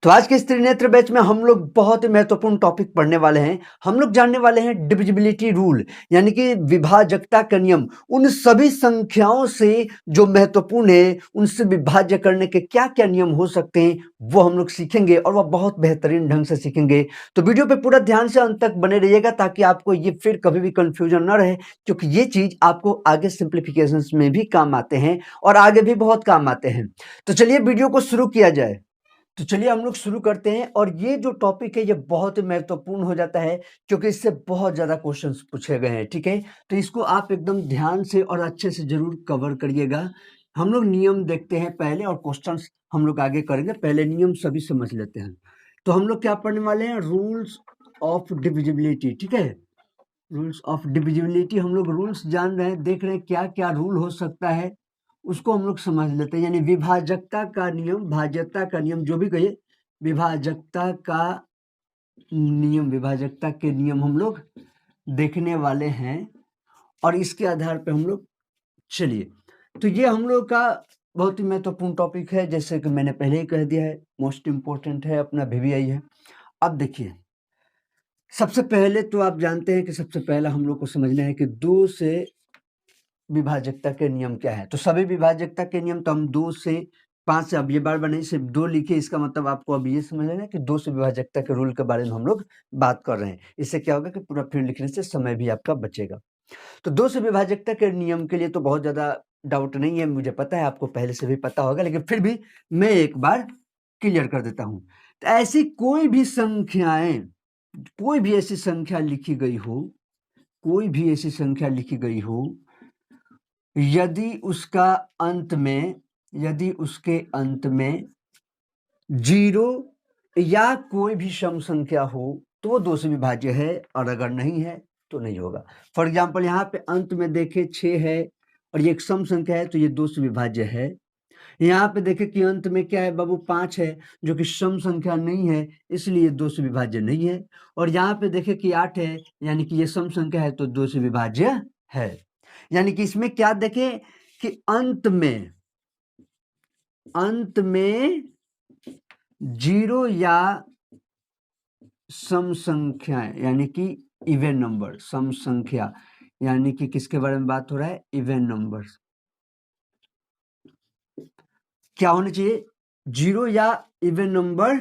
तो आज के इस त्रिनेत्र बैच में हम लोग बहुत ही महत्वपूर्ण टॉपिक पढ़ने वाले हैं। हम लोग जानने वाले हैं डिविजिबिलिटी रूल, यानी कि विभाजकता का नियम। उन सभी संख्याओं से जो महत्वपूर्ण है, उनसे विभाज्य करने के क्या क्या नियम हो सकते हैं, वो हम लोग सीखेंगे और वह बहुत बेहतरीन ढंग से सीखेंगे। तो वीडियो पे पूरा ध्यान से अंत तक बने रहिएगा ताकि आपको ये फिर कभी भी कंफ्यूजन ना रहे, क्योंकि ये चीज आपको आगे सिंप्लीफिकेशन में भी काम आते हैं और आगे भी बहुत काम आते हैं। तो चलिए वीडियो को शुरू किया जाए। तो चलिए हम लोग शुरू करते हैं। और ये जो टॉपिक है ये बहुत ही महत्वपूर्ण हो जाता है, क्योंकि इससे बहुत ज्यादा क्वेश्चंस पूछे गए हैं। ठीक है, तो इसको आप एकदम ध्यान से और अच्छे से जरूर कवर करिएगा। हम लोग नियम देखते हैं पहले और क्वेश्चंस हम लोग आगे करेंगे। पहले नियम सभी समझ लेते हैं। तो हम लोग क्या पढ़ने वाले हैं? Rules of divisibility. ठीक है, रूल्स ऑफ डिविजिबिलिटी। हम लोग रूल्स जान रहे हैं, देख रहे हैं क्या क्या रूल हो सकता है, उसको हम लोग समझ लेते हैं। यानी विभाजकता का नियम, भाज्यता का नियम, जो भी कहिए, विभाजकता का नियम, विभाजकता के नियम हम लोग देखने वाले हैं और इसके आधार पे हम लोग चलिए। तो ये हम लोग का बहुत ही महत्वपूर्ण टॉपिक है, जैसे कि मैंने पहले ही कह दिया है, मोस्ट इम्पोर्टेंट है, अपना VVI है। अब देखिए, सबसे पहले तो आप जानते हैं कि सबसे पहला हम लोग को समझना है कि दो से विभाजकता के नियम क्या है। तो सभी विभाजकता के नियम तो हम 2 से 5 से, अब ये बार नहीं, सिर्फ 2 लिखे। इसका मतलब आपको अब ये समझ लेना कि 2 से विभाजकता के रूल के बारे में हम लोग बात कर रहे हैं। इससे क्या होगा कि पूरा फिर लिखने से समय भी आपका बचेगा। तो 2 से विभाजकता के नियम के लिए तो बहुत ज्यादा डाउट नहीं है, मुझे पता है, आपको पहले से भी पता होगा, लेकिन फिर भी मैं एक बार क्लियर कर देता हूं। तो ऐसी कोई भी संख्याएं, कोई भी ऐसी संख्या लिखी गई हो, कोई भी ऐसी संख्या लिखी गई हो, यदि उसका अंत में, यदि उसके अंत में 0 या कोई भी सम संख्या हो तो वो 2 से विभाज्य है, और अगर नहीं है तो नहीं होगा। फॉर एग्जांपल यहाँ पे अंत में देखे 6 है और ये एक सम संख्या है, तो ये 2 से विभाज्य है। यहाँ पे देखे कि अंत में क्या है बाबू, 5 है, जो कि सम संख्या नहीं है, इसलिए 2 से विभाज्य नहीं है। और यहाँ पे देखे कि 8 है, यानी कि ये सम संख्या है, तो 2 से विभाज्य है। यानी कि इसमें क्या देखें कि अंत में 0 या सम संख्या, यानी कि इवन नंबर, सम संख्या, यानी कि किसके बारे में बात हो रहा है? Even number. क्या होना चाहिए? 0 या इवन नंबर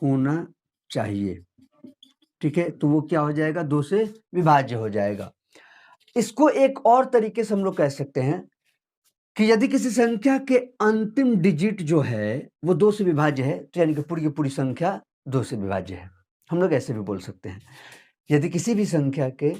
होना चाहिए। ठीक है, तो वो क्या हो जाएगा? 2 से विभाज्य हो जाएगा। इसको एक और तरीके से हम लोग कह सकते हैं कि यदि किसी संख्या के अंतिम डिजिट जो है वो 2 से विभाज्य है, तो यानी कि पूरी की पूरी संख्या 2 से विभाज्य है। हम लोग ऐसे भी बोल सकते हैं, यदि किसी भी संख्या के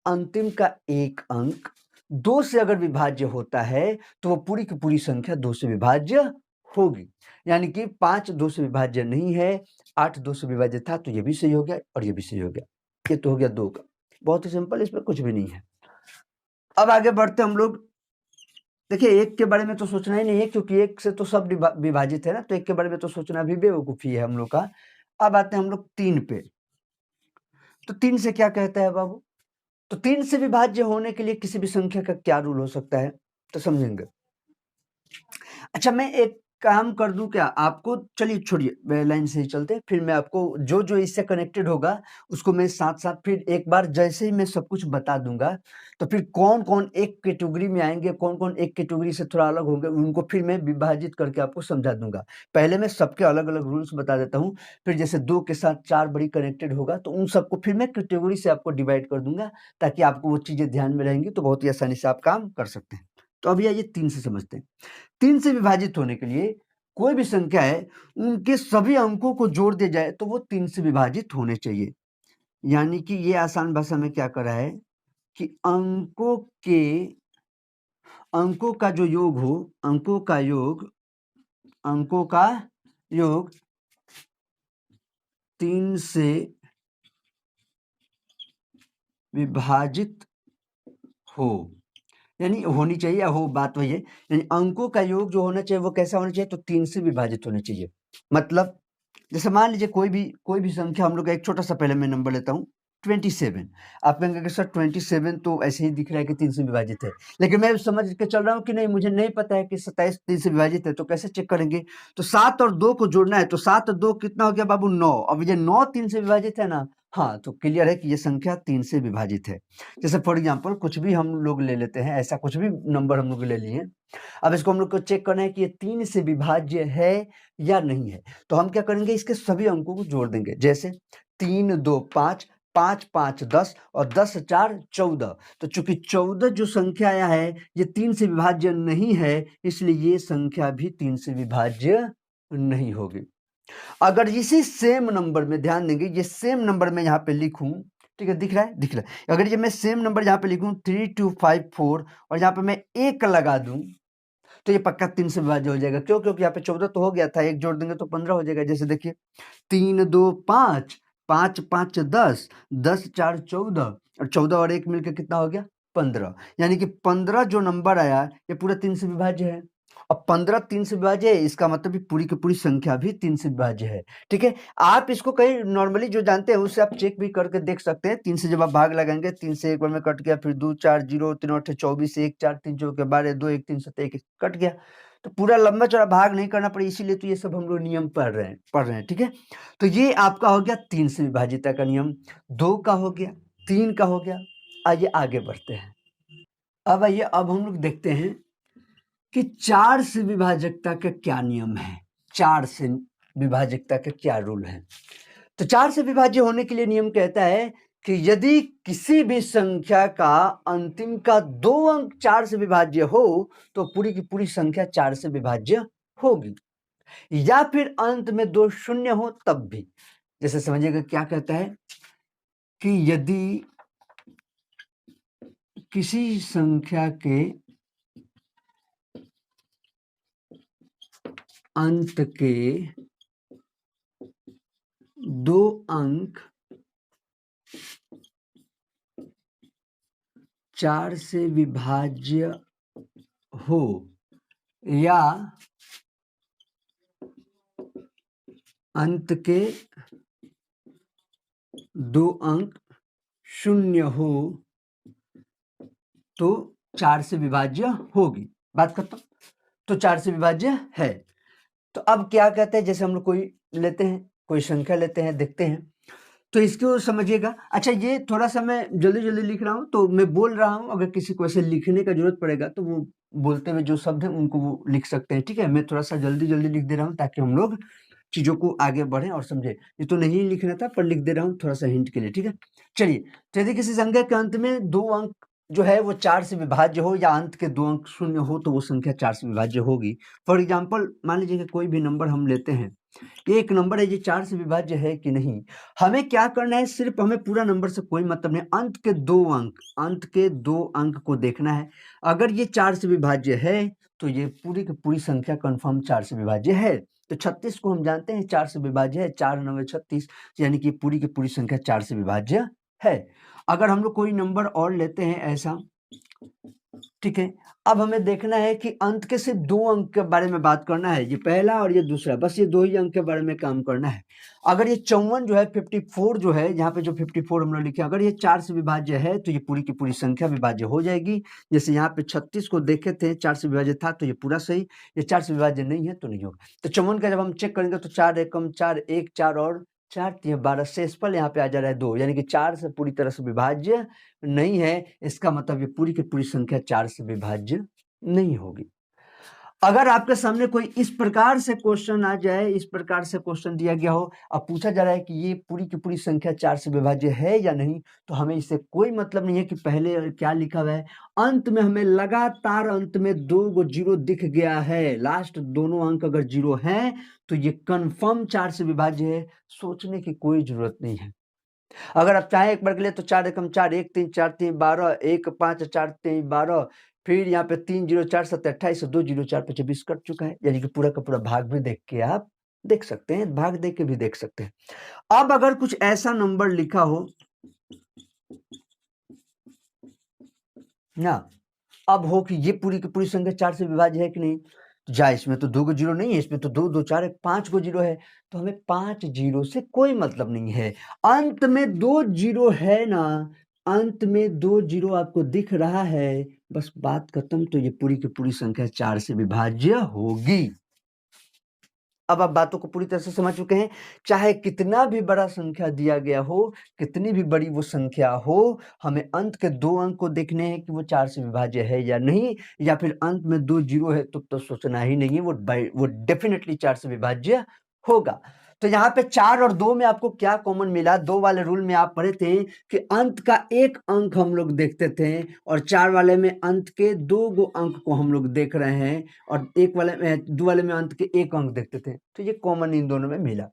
अंतिम का एक अंक 2 से अगर विभाज्य होता है तो वो पूरी की पूरी संख्या 2 से विभाज्य होगी। यानी कि 5 2 से विभाज्य नहीं है, 8 2 से विभाज्य था, तो ये भी सही हो गया और ये भी सही हो गया। ये तो हो गया 2 का, बहुत ही सिंपल, इसमें कुछ भी नहीं है। अब आगे बढ़ते हम लोग। देखिए, 1 के बारे में तो सोचना ही नहीं है, क्योंकि 1 से तो सब विभाजित है ना, तो 1 के बारे में तो सोचना भी बेवकूफी है हम लोग का। अब आते हैं हम लोग 3 पे। तो 3 से क्या कहता है बाबू? तो 3 से विभाज्य होने के लिए किसी भी संख्या का क्या रूल हो सकता है, तो समझेंगे। अच्छा, मैं एक काम कर दूं क्या आपको? चलिए छोड़िए, लाइन से ही चलते, फिर मैं आपको जो जो इससे कनेक्टेड होगा उसको मैं साथ साथ फिर एक बार जैसे ही मैं सब कुछ बता दूंगा, तो फिर कौन कौन एक कैटेगरी में आएंगे, कौन कौन एक कैटेगरी से थोड़ा अलग होंगे, उनको फिर मैं विभाजित करके आपको समझा दूंगा। पहले मैं सबके अलग अलग रूल्स बता देता हूँ, फिर जैसे 2 के साथ 4 बड़ी कनेक्टेड होगा तो उन सबको फिर मैं कैटेगरी से आपको डिवाइड कर दूंगा, ताकि आपको वो चीजें ध्यान में रहेंगी, तो बहुत ही आसानी से आप काम कर सकते हैं। तो अभी आइए 3 से समझते हैं। 3 से विभाजित होने के लिए कोई भी संख्या है, उनके सभी अंकों को जोड़ दिया जाए तो वो 3 से विभाजित होने चाहिए। यानी कि ये आसान भाषा में क्या कर रहा है कि अंकों का जो योग हो, अंकों का योग 3 से विभाजित हो, यानी होनी चाहिए, या हो, बात वही है। यानी अंकों का योग जो होना चाहिए वो कैसा होना चाहिए? तो 3 से विभाजित होना चाहिए। मतलब जैसे मान लीजिए कोई भी संख्या, हम लोग का एक छोटा सा, पहले मैं नंबर लेता हूँ, 27। आप कहेंगे कि सर 27 तो ऐसे ही दिख रहा है कि 3 से विभाजित है, लेकिन मैं समझ के चल रहा हूँ कि नहीं, मुझे नहीं पता है कि 27 3 से विभाजित है, तो कैसे चेक करेंगे? तो 7 और 2 को जोड़ना है, तो 7 और 2 कितना हो गया बाबू? 9। अब ये 9 3 से विभाजित है ना, हाँ, तो क्लियर है कि ये संख्या 3 से विभाजित है। जैसे फॉर एग्जाम्पल कुछ भी हम लोग ले लेते हैं, ऐसा कुछ भी नंबर हम लोग ले लिए, अब इसको हम लोग को चेक करना है कि ये 3 से विभाज्य है या नहीं है। तो हम क्या करेंगे, इसके सभी अंकों को जोड़ देंगे। जैसे 3 2 5, 5 5 10 और 10 4 14। तो चूंकि 14 जो संख्या आया है ये 3 से विभाज्य नहीं है, इसलिए ये संख्या भी 3 से विभाज्य नहीं होगी। अगर इसी सेम नंबर में ध्यान देंगे, ये सेम नंबर में यहाँ पे लिखूं, ठीक है, दिख रहा है, दिख रहा है। अगर ये मैं सेम नंबर यहाँ पे लिखूं 3 2 5 4 और यहाँ पे मैं 1 लगा दूं, तो ये पक्का 3 से विभाज्य हो जाएगा। क्यों? क्योंकि यहाँ पे 14 तो हो गया था, 1 जोड़ देंगे तो 15 हो जाएगा। जैसे देखिए 3 2 5, 5 5 10, 10 4 14 और 14 और 1 मिलकर कितना हो गया? 15। यानी कि 15 जो नंबर आया ये पूरा 3 से विभाज्य है। अब 15 3 से विभाज्य है, इसका मतलब पूरी की पूरी संख्या भी 3 से विभाज्य है। ठीक है, आप इसको कहीं नॉर्मली जो जानते हैं उससे आप चेक भी करके देख सकते हैं। 3 से जब आप भाग लगाएंगे, 3 से एक बार में कट गया, फिर 2 4 0 3 8 24 1 4 3 4 के 12 2 1 3 7 1 कट गया। तो पूरा लंबा चौड़ा भाग नहीं करना पड़े, इसीलिए तो ये सब हम लोग नियम पढ़ रहे हैं। ठीक है, तो ये आपका हो गया 3 से विभाजिता का नियम, 2 का हो गया, 3 का हो गया। आइए आगे बढ़ते हैं। अब आइए, अब हम लोग देखते हैं कि 4 से विभाजकता का क्या नियम है, 4 से विभाजकता का क्या रूल है। तो 4 से विभाज्य होने के लिए नियम कहता है कि यदि किसी भी संख्या का अंतिम का 2 अंक 4 से विभाज्य हो तो पूरी की पूरी संख्या 4 से विभाज्य होगी, या फिर अंत में 2 शून्य हो तब भी। जैसे समझिएगा क्या कहता है कि यदि किसी संख्या के अंत के 2 अंक 4 से विभाज्य हो या अंत के 2 अंक शून्य हो तो 4 से विभाज्य होगी। बात करता हूं, तो 4 से विभाज्य है। तो अब क्या कहते हैं, जैसे हम लोग कोई लेते हैं, कोई संख्या लेते हैं, देखते हैं, तो इसको समझिएगा। अच्छा, ये थोड़ा सा मैं जल्दी जल्दी लिख रहा हूं, तो मैं बोल रहा हूं, अगर किसी को ऐसे लिखने का जरूरत पड़ेगा तो वो बोलते हुए जो शब्द है उनको वो लिख सकते हैं। ठीक है, मैं थोड़ा सा जल्दी जल्दी लिख दे रहा हूं ताकि हम लोग चीजों को आगे बढ़े और समझे। ये तो नहीं लिखना था पर लिख दे रहा हूँ थोड़ा सा हिंट के लिए। ठीक है, चलिए, तो यदि किसी संख्या के अंत में 2 अंक जो है वो 4 से विभाज्य हो या अंत के 2 अंक शून्य हो तो वो संख्या 4 से विभाज्य होगी। फॉर एग्जाम्पल मान लीजिए कि कोई भी नंबर हम लेते हैं, एक नंबर है, ये 4 से विभाज्य है कि नहीं। हमें क्या करना है, सिर्फ हमें पूरा नंबर से कोई मतलब नहीं, अंत के 2 अंक, अंत के 2 अंक को देखना है। अगर ये 4 से विभाज्य है तो ये पूरी की पूरी संख्या कंफर्म 4 से विभाज्य है। तो 36 को हम जानते हैं 4 से विभाज्य है, 4 9 36, यानी कि पूरी की पूरी संख्या 4 से विभाज्य है। अगर हम लोग कोई नंबर और लेते हैं ऐसा, ठीक है, अब हमें देखना है कि अंत के सिर्फ 2 अंक के बारे में बात करना है, ये पहला और ये दूसरा, बस ये 2 ही अंक के बारे में काम करना है। अगर ये 54 जो है, 54 जो है, यहाँ पे जो 54 हम लोग लिखे, अगर ये 4 से विभाज्य है तो ये पूरी की पूरी संख्या विभाज्य हो जाएगी। जैसे यहाँ पे 36 को देखे थे, 4 से विभाज्य था तो ये पूरा सही, ये 4 से विभाज्य नहीं है तो नहीं होगा। तो 54 का जब हम चेक करेंगे तो 4 एकम 4, 1 4 और 4 3 12, शेषफल यहाँ पे आ जा रहा है 2, यानी कि 4 से पूरी तरह से विभाज्य नहीं है। इसका मतलब ये पूरी की पूरी संख्या 4 से विभाज्य नहीं होगी। अगर आपके सामने कोई इस प्रकार से क्वेश्चन आ जाए, इस प्रकार से क्वेश्चन दिया गया हो, अब पूछा जा रहा है कि ये पूरी की पूरी संख्या 4 से विभाज्य है या नहीं, तो हमें इससे कोई मतलब नहीं है कि पहले क्या लिखा हुआ है। अंत में हमें लगातार अंत में 2 गो जीरो दिख गया है, लास्ट दोनों अंक अगर जीरो हैं तो ये कंफर्म 4 से विभाज्य है, सोचने की कोई जरूरत नहीं है। अगर आप चाहें एक बार के लिए तो 4 एकम 4, 1 3 4 3 12, 1 5 4 3 12, फिर यहाँ पे 3 0 4 7 28, 2 0 4 5 20 कट चुका है, यानी कि पूरा का पूरा भाग भी देख के आप देख सकते हैं, भाग देख के भी देख सकते हैं। अब अगर कुछ ऐसा नंबर लिखा हो ना, अब हो कि ये पूरी की पूरी संख्या 4 से विभाज्य है कि नहीं, तो जा इसमें तो 2 गो जीरो नहीं है, इसमें तो 2 2 4 5 गो जीरो है, तो हमें 5 जीरो से कोई मतलब नहीं है। अंत में 2 जीरो है ना, अंत में 2 जीरो आपको दिख रहा है, बस बात खत्म। तो ये पूरी की पूरी संख्या 4 से विभाज्य होगी। अब आप बातों को पूरी तरह से समझ चुके हैं। चाहे कितना भी बड़ा संख्या दिया गया हो, कितनी भी बड़ी वो संख्या हो, हमें अंत के 2 अंक को देखने हैं कि वो 4 से विभाज्य है या नहीं, या फिर अंत में 2 जीरो है तो सोचना ही नहीं है, वो डेफिनेटली 4 से विभाज्य होगा। तो यहाँ पे 4 और 2 में आपको क्या कॉमन मिला? 2 वाले रूल में आप पढ़े थे कि अंत का एक अंक हम लोग देखते थे, और 4 वाले में अंत के 2 गो अंक को हम लोग देख रहे हैं, और 2 वाले में अंत के 1 अंक देखते थे। तो ये कॉमन इन दोनों में मिला।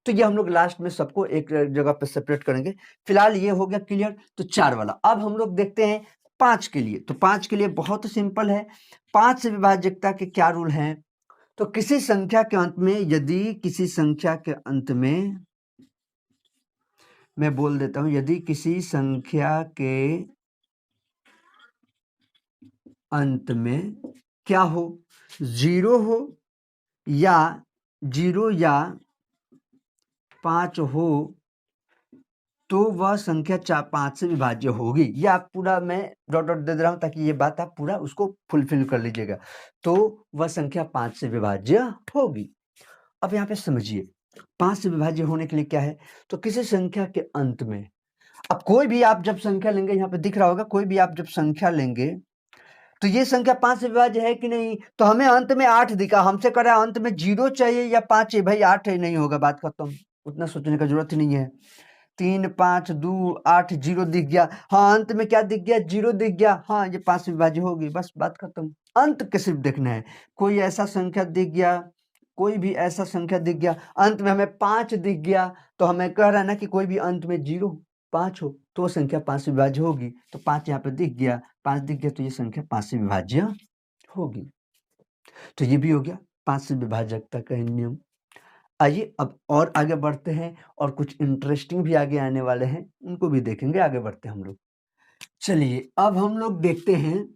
तो ये हम लोग लास्ट में सबको एक जगह पे सेपरेट करेंगे। फिलहाल ये हो गया क्लियर। तो 4 वाला अब हम लोग देखते हैं 5 के लिए। तो 5 के लिए बहुत सिंपल है। 5 से विभाज्यता के क्या रूल हैं? तो किसी संख्या के अंत में, यदि किसी संख्या के अंत में, मैं बोल देता हूं, यदि किसी संख्या के अंत में क्या हो, 0 हो या 0 या 5 हो, तो वह संख्या 5 से विभाज्य होगी। ये आप पूरा मैं डॉट डॉट दे रहा हूं ताकि ये बात आप पूरा उसको फुलफिल कर लीजिएगा। तो वह संख्या 5 से विभाज्य होगी। अब यहाँ पे समझिए 5 से विभाज्य होने के लिए क्या है? तो किसी संख्या के अंत में, अब कोई भी आप जब संख्या लेंगे, यहाँ पे दिख रहा होगा, कोई भी आप जब संख्या लेंगे तो ये संख्या 5 से विभाज्य है कि नहीं? तो हमें अंत में 8 दिखा, हमसे कह रहा है अंत में 0 चाहिए या 5 चाहिए। भाई 8 है, नहीं होगा, बात खत्म, उतना सोचने का जरूरत ही नहीं है। 3 5 2 8 0 दिख गया। हाँ, अंत में क्या दिख गया? 0 दिख गया। हाँ, ये 5 से विभाज्य होगी, बस बात खत्म। अंत के सिर्फ देखना है। कोई ऐसा संख्या दिख गया, कोई भी ऐसा संख्या दिख गया, अंत में हमें 5 दिख गया, तो हमें कह रहा है ना कि कोई भी अंत में 0 5 हो तो वो संख्या 5 से विभाज्य होगी। तो 5 यहाँ पे दिख गया, 5 दिख गया, तो ये संख्या 5 से विभाज्य होगी। तो ये भी हो गया 5 से विभाजकता का नियम। आइए अब और आगे बढ़ते हैं, और कुछ इंटरेस्टिंग भी आगे आने वाले हैं, उनको भी देखेंगे। आगे बढ़ते हैं हम लोग। चलिए अब हम लोग देखते हैं,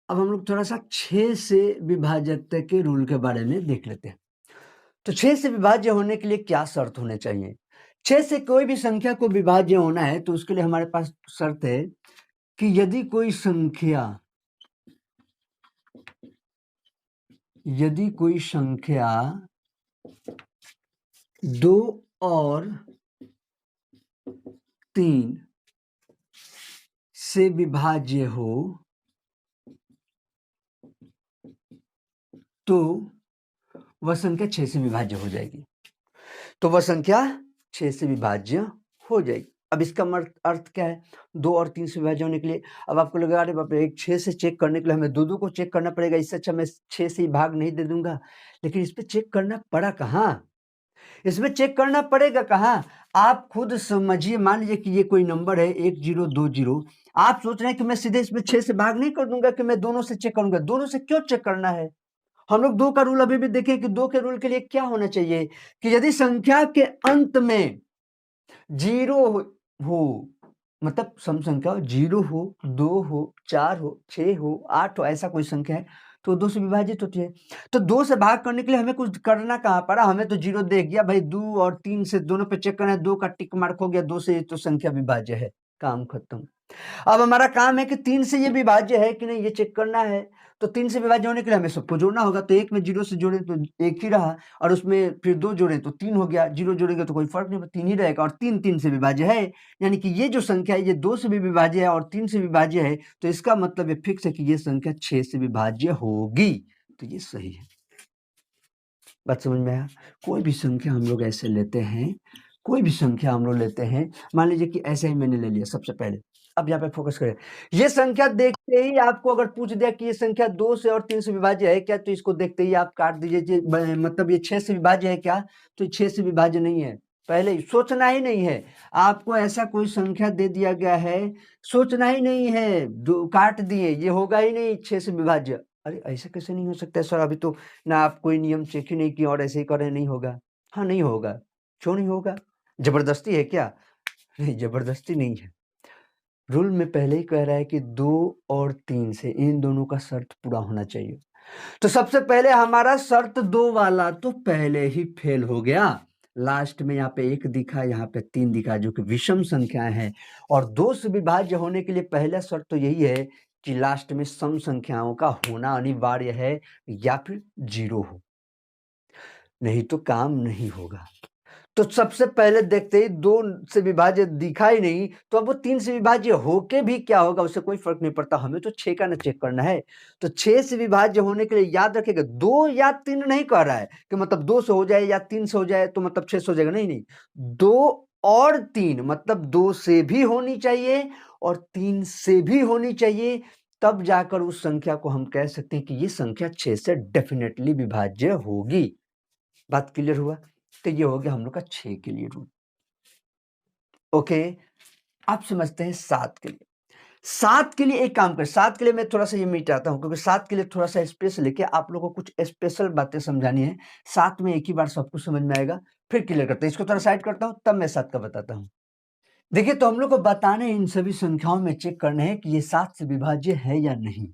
अब हम लोग थोड़ा सा 6 से विभाजकता के रूल के बारे में देख लेते हैं। तो 6 से विभाज्य होने के लिए क्या शर्त होने चाहिए? 6 से कोई भी संख्या को विभाज्य होना है तो उसके लिए हमारे पास शर्त है कि यदि कोई संख्या 2 और 3 से विभाज्य हो तो वह संख्या 6 से विभाज्य हो जाएगी। तो वह संख्या 6 से विभाज्य हो जाएगी। अब इसका अर्थ क्या है? 2 और 3 से विभाज्य होने के लिए, अब आपको लगा अरे बाप रे, एक 6 से चेक करने के लिए हमें 2 को चेक करना पड़ेगा, इससे अच्छा मैं 6 से ही भाग नहीं दे दूंगा। लेकिन इस पे चेक करना पड़ा कहाँ? इसमें चेक करना पड़ेगा कहाँ? आप खुद समझिए, मान लीजिए कि ये कोई नंबर है 1 0 2 0, आप सोच रहे हैं कि मैं सीधे इसमें 6 से भाग नहीं कर दूंगा, कि मैं दोनों से चेक करूंगा। दोनों से क्यों चेक करना है? हम लोग 2 का रूल अभी भी देखें कि 2 के रूल के लिए क्या होना चाहिए, कि यदि संख्या के अंत में 0 हो, मतलब सम संख्या 0 हो, 2 हो, 4 हो, 6 हो, 8 हो, ऐसा कोई संख्या है तो 2 से विभाजित होती है। तो 2 से भाग करने के लिए हमें कुछ करना कहाँ पड़ा? हमें तो 0 देख गया भाई, 2 और 3 से दोनों पे चेक करना है, 2 का टिक मार्क हो गया, 2 से तो संख्या विभाज्य है, काम खत्म। अब हमारा काम है कि 3 से ये विभाज्य है कि नहीं, ये चेक करना है। तो 3 से विभाज्य होने के लिए हमें सबको जोड़ना होगा। तो 1 में 0 से जोड़े तो 1 ही रहा, और उसमें फिर 2 जोड़े तो 3 हो गया, 0 जोड़ेंगे तो कोई फर्क नहीं, 3 ही रहेगा, और 3 3 से विभाज्य है। यानी कि ये जो संख्या है ये 2 से भी विभाज्य है और 3 से विभाज्य है, तो इसका मतलब ये फिक्स है कि ये संख्या 6 से विभाज्य होगी। तो ये सही है। बात समझ में आया? कोई भी संख्या हम लोग ऐसे लेते हैं, कोई भी संख्या हम लोग लेते हैं, मान लीजिए कि ऐसे ही मैंने ले लिया सबसे पहले। अब यहाँ पे फोकस करें, ये संख्या देखते ही आपको अगर पूछ दिया कि ये संख्या 2 से और 3 से विभाज्य है क्या, तो इसको देखते ही आप काट दीजिए, मतलब ये 6 से विभाज्य है क्या, तो 6 से विभाज्य नहीं है। पहले ही सोचना ही नहीं है, आपको ऐसा कोई संख्या दे दिया गया है, सोचना ही नहीं है, काट दिए, ये होगा ही नहीं 6 से विभाज्य। अरे ऐसे कैसे नहीं हो सकता है सर, अभी तो ना आप कोई नियम चेक ही नहीं किए और ऐसे ही कर रहे हैं, नहीं होगा। हाँ नहीं होगा, क्यों नहीं होगा? जबरदस्ती है क्या? नहीं, जबरदस्ती नहीं है। रूल में पहले ही कह रहा है कि 2 और 3 से इन दोनों का शर्त पूरा होना चाहिए। तो सबसे पहले हमारा शर्त 2 वाला तो पहले ही फेल हो गया। लास्ट में यहाँ पे 1 दिखा, यहाँ पे 3 दिखा, जो कि विषम संख्याएं हैं। और 2 से विभाज्य होने के लिए पहला शर्त तो यही है कि लास्ट में सम संख्याओं का होना अनिवार्य है या फिर 0 हो, नहीं तो काम नहीं होगा। तो सबसे पहले देखते ही 2 से विभाज्य दिखा ही नहीं, तो अब वो 3 से विभाज्य होके भी क्या होगा, उससे कोई फर्क नहीं पड़ता, हमें तो 6 का ना चेक करना है। तो 6 से विभाज्य होने के लिए याद रखिएगा 2 या 3 नहीं कह रहा है कि मतलब 2 से हो जाए या 3 से हो जाए तो मतलब 6 से हो जाएगा, नहीं, 2 और 3 मतलब 2 से भी होनी चाहिए और 3 से भी होनी चाहिए, तब जाकर उस संख्या को हम कह सकते हैं कि ये संख्या 6 से डेफिनेटली विभाज्य होगी। बात क्लियर हुआ? तो ये हो गया हम लोग का 6 के लिए रूल। ओके, अब समझते हैं 7 के लिए। 7 के लिए एक काम करें, 7 के लिए मैं थोड़ा सा ये मिटाता हूं, क्योंकि 7 के लिए थोड़ा सा स्पेस लेके आप लोगों को कुछ स्पेशल बातें समझानी है। 7 में एक ही बार सब कुछ समझ में आएगा, फिर क्लियर करते हैं। इसको थोड़ा साइड करता हूं, तब मैं 7 का बताता हूं। देखिए, तो हम लोग को बताने इन सभी संख्याओं में चेक करना है कि ये 7 से विभाज्य है या नहीं,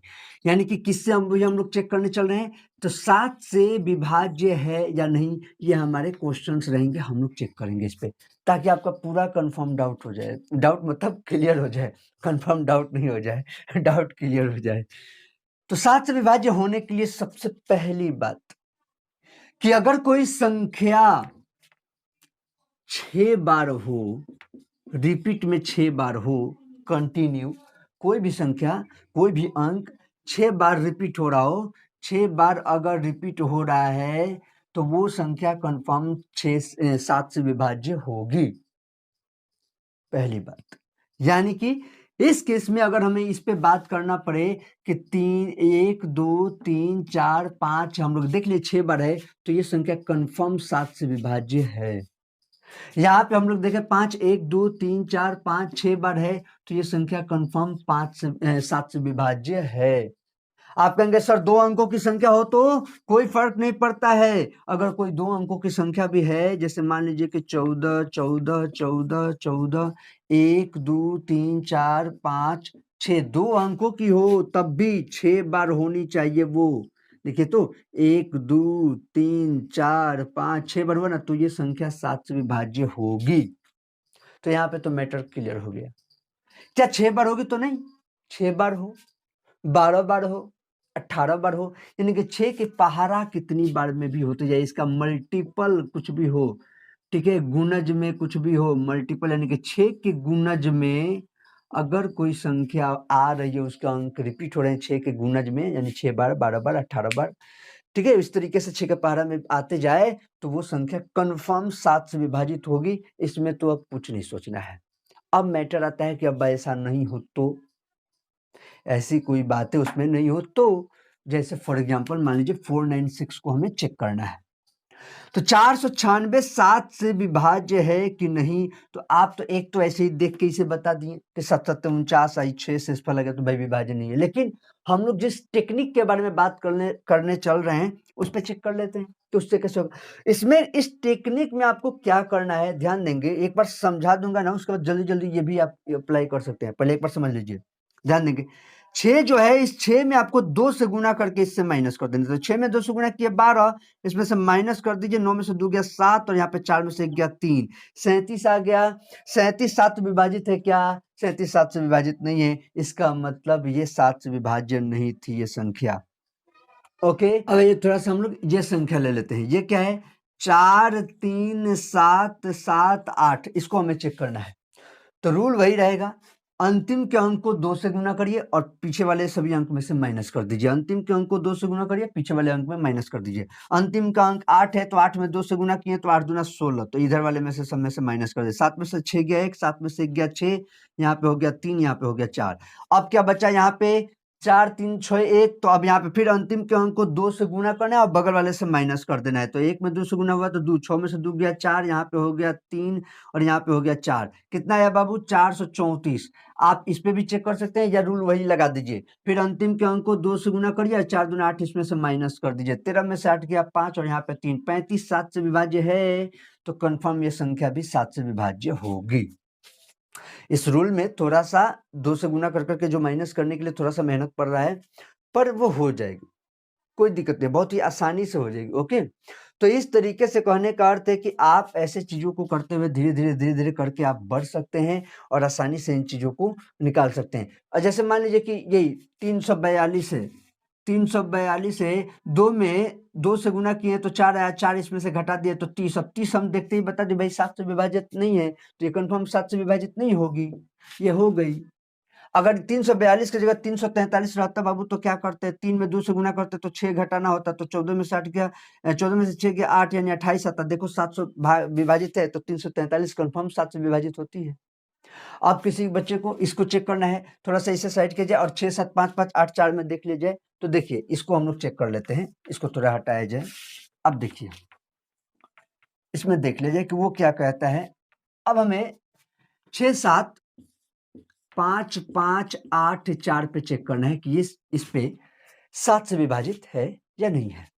यानी कि किससे हम लोग चेक करने चल रहे हैं। तो 7 से विभाज्य है या नहीं, ये हमारे क्वेश्चंस रहेंगे, हम लोग चेक करेंगे इस पे, ताकि आपका पूरा कंफर्म डाउट हो जाए। डाउट मतलब क्लियर हो जाए, कंफर्म डाउट नहीं हो जाए, डाउट क्लियर हो जाए। तो 7 से विभाज्य होने के लिए सबसे पहली बात कि अगर कोई संख्या 6 बार हो, रिपीट में 6 बार हो, कंटिन्यू, कोई भी संख्या, कोई भी अंक 6 बार रिपीट हो रहा हो, 6 बार अगर रिपीट हो रहा है तो वो संख्या कंफर्म 7 से विभाज्य होगी, पहली बात। यानी कि इस केस में अगर हमें इस पे बात करना पड़े कि 1 2 3 4 5 हम लोग देख लिए 6 बार है, तो ये संख्या कंफर्म 7 से विभाज्य है। यहाँ पे हम लोग देखें 5 1 2 3 4 5 6 बार है, तो ये संख्या कंफर्म 7 से विभाज्य है। आप कहेंगे सर 2 अंकों की संख्या हो तो कोई फर्क नहीं पड़ता है। अगर कोई 2 अंकों की संख्या भी है, जैसे मान लीजिए कि 14 14 14 14 1 2 3 4 5 6 2 अंकों की हो, तब भी 6 बार होनी चाहिए वो। देखिए, तो 1 2 3 4 5 6 बार हुआ ना, तो ये संख्या 7 से विभाज्य होगी। तो यहाँ पे तो मैटर क्लियर हो गया। क्या 6 बार होगी? तो नहीं, 6 बार हो, 12 बार हो, 18 बार हो, यानी कि 6 के पहाड़ा कितनी बार में भी होते जाए, इसका मल्टीपल कुछ भी हो, ठीक है, गुणज में कुछ भी हो, मल्टीपल यानी कि 6 के गुणज में अगर कोई संख्या आ रही है, उसका अंक रिपीट हो रहे हैं 6 के गुणज में, यानी 6 बार, 12 बार, 18 बार, ठीक है, इस तरीके से 6 के पहाड़ा में आते जाए तो वो संख्या कंफर्म 7 से विभाजित होगी। इसमें तो अब कुछ नहीं सोचना है। अब मैटर आता है कि अब ऐसा नहीं हो तो, ऐसी कोई बातें उसमें नहीं हो तो, जैसे फॉर एग्जांपल मान लीजिए 496 को हमें चेक करना है, तो 496 7 से विभाज्य है कि नहीं। तो आप तो एक तो ऐसे ही देख के इसे बता दिए कि 7 आई 6 से इसका लगा तो भाई विभाज्य नहीं है, लेकिन हम लोग जिस टेक्निक के बारे में बात करने चल रहे हैं उस पर चेक कर लेते हैं कि उससे कैसे होगा। इसमें इस टेक्निक में आपको क्या करना है, ध्यान देंगे, एक बार समझा दूंगा ना, उसके बाद जल्दी जल्दी ये भी आप अप्लाई कर सकते हैं, पहले एक बार समझ लीजिए, ध्यान देंगे। 6 जो है, इस 6 में आपको 2 से गुना करके इससे माइनस कर देना। तो 6 में 2 से गुना किया 12, इसमें से माइनस कर दीजिए, 9 में से 2 गया 7 और यहाँ पे 4 में से 1 गया 3, 37 आ गया। 37 7 विभाजित है क्या? 37 7 से विभाजित नहीं है, इसका मतलब ये 7 से विभाज्य नहीं थी ये संख्या। ओके, अब ये थोड़ा सा हम लोग ये संख्या ले लेते हैं, ये क्या है? 4 3 7 7 8, इसको हमें चेक करना है। तो रूल वही रहेगा, अंतिम के अंक को 2 से गुना करिए और पीछे वाले सभी अंक में से माइनस कर दीजिए। अंतिम के अंक को 2 से गुना करिए, पीछे वाले अंक में माइनस कर दीजिए। अंतिम का अंक 8 है, तो 8 में 2 से गुना किए तो 8 दूना 16, तो इधर वाले में से सब में से माइनस कर दीजिए। 7 में से 6 गया 1, 7 में से 1 गया 6, यहाँ पे हो गया 3, यहाँ पे हो गया 4। अब क्या बचा यहाँ पे? 4 3 6 1, तो अब यहाँ पे फिर अंतिम के अंक को 2 से गुना करना है और बगल वाले से माइनस कर देना है। तो 1 में 2 से गुना हुआ तो 2, 6 में से 2 गया 4, यहाँ पे हो गया 3 और यहाँ पे हो गया 4। कितना है बाबू? 434। आप इस पे भी चेक कर सकते हैं या रूल वही लगा दीजिए। फिर अंतिम के अंक को 2 से गुना करिए, 4 दूना 8, इसमें से माइनस कर दीजिए। 13 में से 8 गया 5 और यहाँ पे 3, 35 7 से विभाज्य है, तो कंफर्म ये संख्या भी 7 से विभाज्य होगी। इस रूल में थोड़ा सा 2 से गुना कर करके जो माइनस करने के लिए थोड़ा सा मेहनत पड़ रहा है, पर वो हो जाएगी। कोई दिक्कत नहीं, बहुत ही आसानी से हो जाएगी। ओके, तो इस तरीके से कहने का अर्थ है कि आप ऐसे चीज़ों को करते हुए धीरे-धीरे करके आप बढ़ सकते हैं और आसानी से इन चीज़ों को निकाल सकते हैं। और जैसे मान लीजिए कि यही 342 है, 342 है, 2 में 2 से गुना किए तो 4 आया, 4 इसमें से घटा दिए तो 30। अब 30 हम देखते ही बता दें भाई 7 से विभाजित नहीं है, तो ये कन्फर्म 7 से विभाजित नहीं होगी, ये हो गई। अगर 342 की जगह 343 रहता बाबू तो क्या करते? 3 में 2 से गुना करते तो 6 घटाना होता, तो 14 में से 8 गया, 14 में से 6 गया 8 यानी 28 आता। देखो 700 विभाजित है तो 343 कन्फर्म 7 से विभाजित होती है। आप किसी बच्चे को इसको चेक करना है, थोड़ा सा इसे साइड कीजिए और 6 7 5 5 8 4 में देख लीजिए। तो देखिए इसको हम लोग चेक कर लेते हैं, इसको थोड़ा हटाया जाए। अब देखिए इसमें देख लीजिए कि वो क्या कहता है। अब हमें 6 7 5 5 8 4 पे चेक करना है कि इस पे 7 से विभाजित है या नहीं है।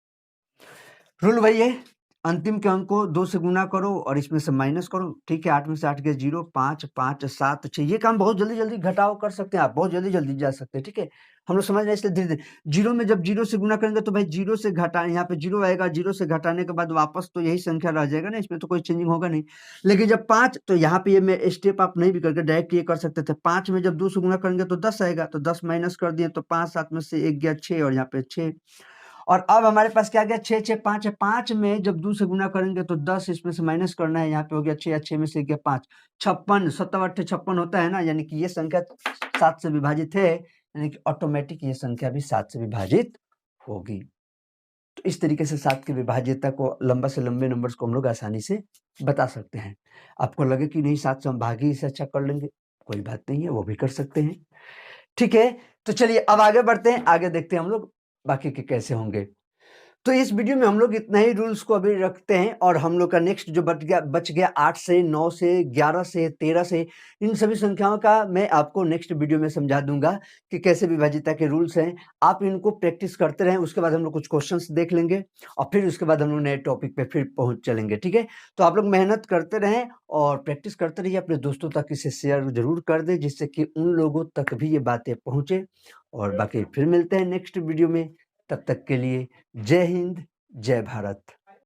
रूल वही है, अंतिम के अंक को 2 से गुना करो और इसमें से माइनस करो। ठीक है, 8 में से 8 गए 0, 5 5 7 6। ये काम बहुत जल्दी घटाव कर सकते हैं आप, बहुत जल्दी जा सकते हैं। ठीक है, हम लोग समझ रहे हैं, इसलिए धीरे-धीरे। 0 में जब 0 से गुना करेंगे तो भाई 0 से घटा, यहाँ पे 0 आएगा, 0 से घटाने के बाद वापस तो यही संख्या रह जाएगा ना, इसमें तो कोई चेंजिंग होगा नहीं। लेकिन जब 5, तो यहाँ पे ये मैं स्टेप आप नहीं भी करके डायरेक्ट ये कर सकते थे। 5 में जब 2 से गुना करेंगे तो 10 आएगा, तो 10 माइनस कर दिए तो 5 7 में से 1 गया 6 और यहाँ पे 6। और अब हमारे पास क्या गया 6 6 5 है। 5 में जब 2 से गुना करेंगे तो 10 इसमें से माइनस करना है, यहाँ पे हो गया 6 या 6 में से गया 5, 56। 7 8 56 होता है ना, यानी कि ये संख्या 7 से विभाजित है, यानी कि ऑटोमेटिक ये संख्या भी 7 से विभाजित होगी। तो इस तरीके से 7 की विभाज्यता को, लंबा से लंबे नंबर्स को हम लोग आसानी से बता सकते हैं। आपको लगे कि नहीं 7 से हम भागी से अच्छा कर लेंगे, कोई बात नहीं है, वो भी कर सकते हैं। ठीक है, तो चलिए अब आगे बढ़ते हैं, आगे देखते हैं हम लोग बाकी के कैसे होंगे। तो इस वीडियो में हम लोग इतना ही रूल्स को अभी रखते हैं और हम लोग का नेक्स्ट जो बच गया 8 से 9 से 11 से 13 से, इन सभी संख्याओं का मैं आपको नेक्स्ट वीडियो में समझा दूंगा कि कैसे विभाज्यता के रूल्स हैं। आप इनको प्रैक्टिस करते रहें, उसके बाद हम लोग कुछ क्वेश्चंस देख लेंगे और फिर उसके बाद हम लोग नए टॉपिक पे फिर पहुंच चलेंगे। ठीक है, तो आप लोग मेहनत करते रहें और प्रैक्टिस करते रहिए, अपने दोस्तों तक इसे शेयर जरूर कर दें जिससे कि उन लोगों तक भी ये बातें पहुंचे। और बाकी फिर मिलते हैं नेक्स्ट वीडियो में, तब तक के लिए जय हिंद, जय भारत।